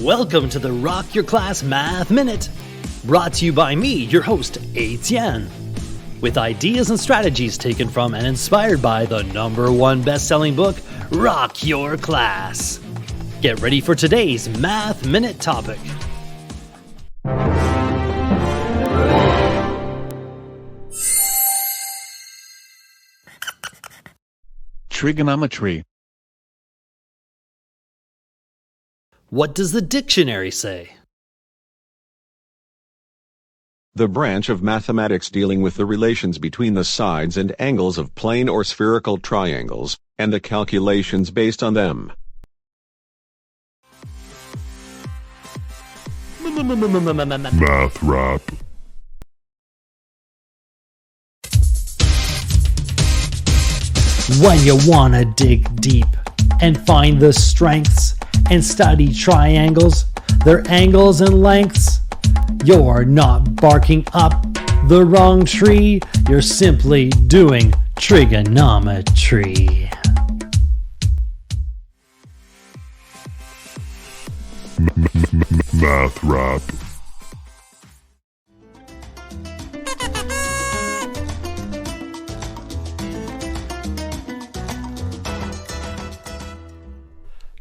Welcome to the Rock Your Class Math Minute, brought to you by me, your host, Etienne, with ideas and strategies taken from and inspired by the #1 best-selling book, Rock Your Class. Get ready for today's Math Minute topic. Trigonometry. What does the dictionary say? The branch of mathematics dealing with the relations between the sides and angles of plane or spherical triangles, and the calculations based on them. Math rap. When you wanna dig deep and find the strengths and study triangles, their angles and lengths, you're not barking up the wrong tree, you're simply doing trigonometry. Math rap.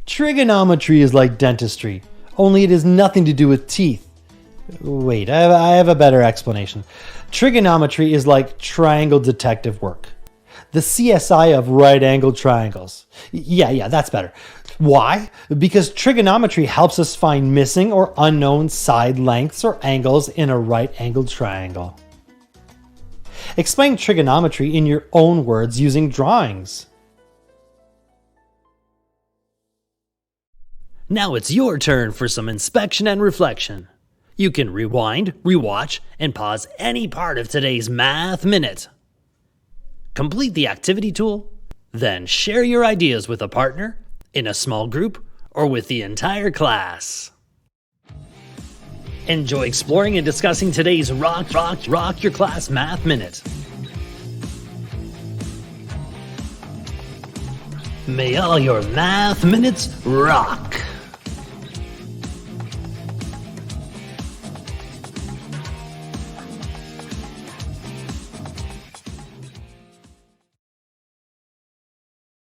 Trigonometry is like dentistry, only it has nothing to do with teeth. Wait, I have a better explanation. Trigonometry is like triangle detective work. The CSI of right-angled triangles. Yeah, that's better. Why? Because trigonometry helps us find missing or unknown side lengths or angles in a right-angled triangle. Explain trigonometry in your own words using drawings. Now it's your turn for some inspection and reflection. You can rewind, rewatch, and pause any part of today's Math Minute. Complete the activity tool, then share your ideas with a partner, in a small group, or with the entire class. Enjoy exploring and discussing today's Rock Your Class Math Minute. May all your math minutes rock!